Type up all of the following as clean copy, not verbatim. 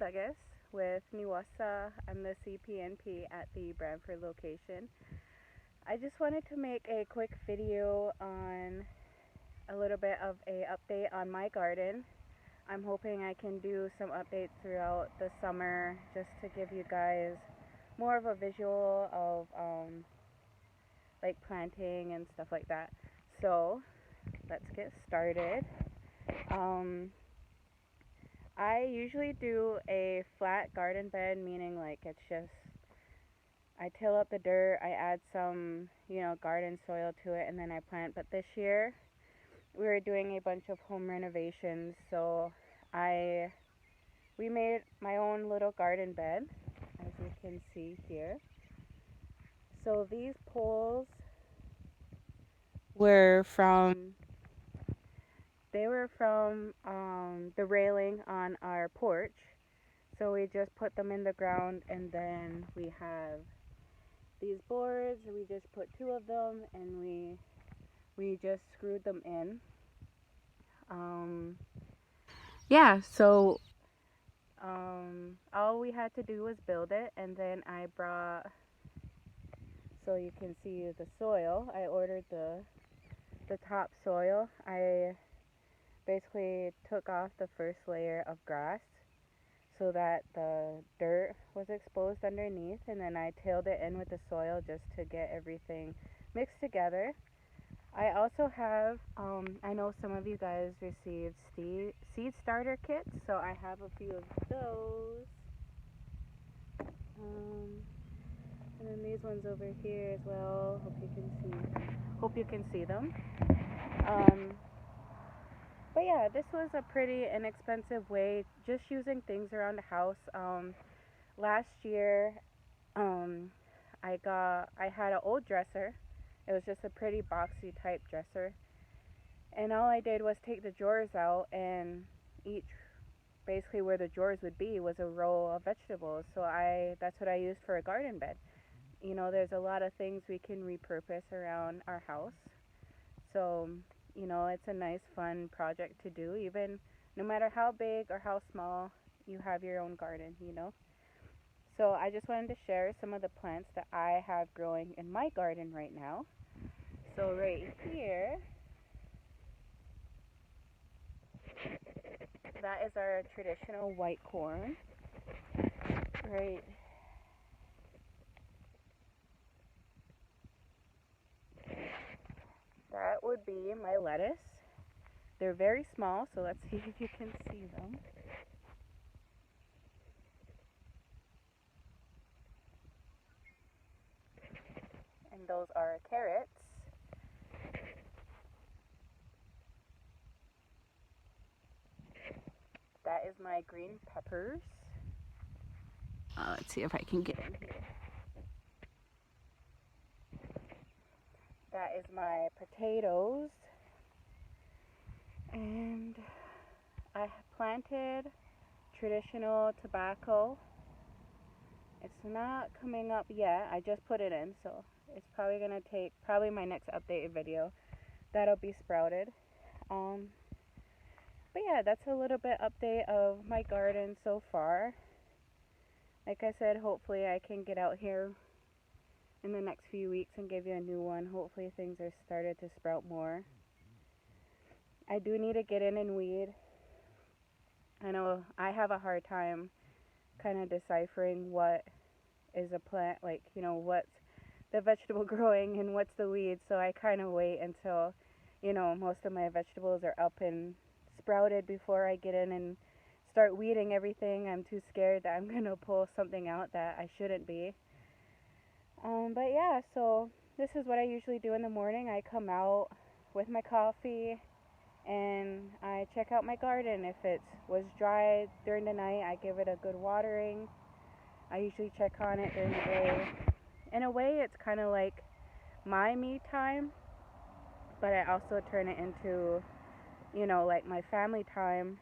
Douglas with Niwasa. I'm the CPNP at the Brantford location. I just wanted to make a quick video on a little bit of a update on my garden. I'm hoping I can do some updates throughout the summer just to give you guys more of a visual of like planting and stuff like that. So let's get started. I usually do a flat garden bed, meaning like it's just I till up the dirt, I add some, garden soil to it, and then I plant. But this year we were doing a bunch of home renovations, so I we made my own little garden bed, as you can see here. So these poles were from the railing on our porch. So we just put them in the ground, and then we have these boards. We just put two of them, and we just screwed them in. Yeah, so all we had to do was build it, and then I brought, so you can see the soil. I ordered the topsoil. I basically took off the first layer of grass so that the dirt was exposed underneath, and then I tilled it in with the soil just to get everything mixed together. I also have, I know some of you guys received seed starter kits, so I have a few of those. And then these ones over here as well. Hope you can see them. But yeah, this was a pretty inexpensive way, just using things around the house. Last year, I had an old dresser. It was just a pretty boxy type dresser, and all I did was take the drawers out, and each, basically where the drawers would be, was a row of vegetables. So that's what I used for a garden bed. There's a lot of things we can repurpose around our house. So, it's a nice, fun project to do, even no matter how big or how small you have your own garden. So I just wanted to share some of the plants that I have growing in my garden right now. So right here, that is our traditional white corn. Right. That would be my lettuce. They're very small, so let's see if you can see them. And those are carrots. That is my green peppers. Let's see if I can get in here. That is my potatoes. And I planted traditional tobacco. It's not coming up yet. I just put it in, so it's probably going to take my next updated video. That'll be sprouted. But yeah, that's a little bit update of my garden so far. Like I said, hopefully I can get out here in the next few weeks and give you a new one. Hopefully things are started to sprout more. I do need to get in and weed. I know I have a hard time kind of deciphering what is a plant, like, what's the vegetable growing and what's the weed. So I kind of wait until, most of my vegetables are up and sprouted before I get in and start weeding everything. I'm too scared that I'm going to pull something out that I shouldn't be. But yeah, so this is what I usually do in the morning. I come out with my coffee and I check out my garden. If it was dry during the night, I give it a good watering. I usually check on it during the day. In a way, it's kind of like my me time, but I also turn it into, like my family time.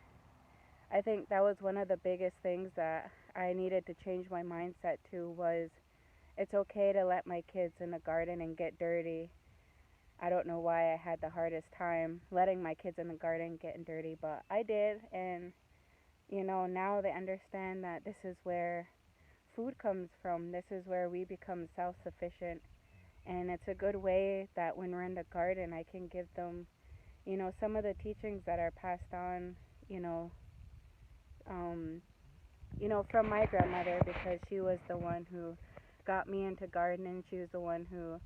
I think that was one of the biggest things that I needed to change my mindset to, was it's okay to let my kids in the garden and get dirty. I don't know why I had the hardest time letting my kids in the garden getting dirty, but I did, and you know, now they understand that this is where food comes from. This is where we become self-sufficient. And it's a good way that when we're in the garden, I can give them, you know, some of the teachings that are passed on, you know, um, from my grandmother, because she was the one who got me into gardening. She was the one who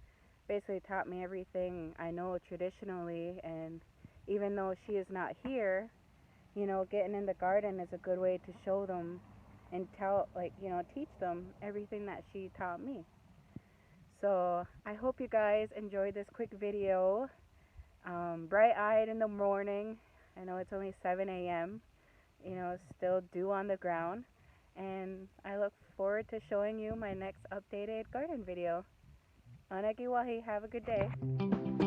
basically taught me everything I know traditionally. And even though she is not here, you know, getting in the garden is a good way to show them and tell, like, you know, teach them everything that she taught me. So I hope you guys enjoyed this quick video. Bright-eyed in the morning. I know it's only 7 a.m. You know, still dew on the ground. And I look forward to showing you my next updated garden video. Anagiwahi, have a good day.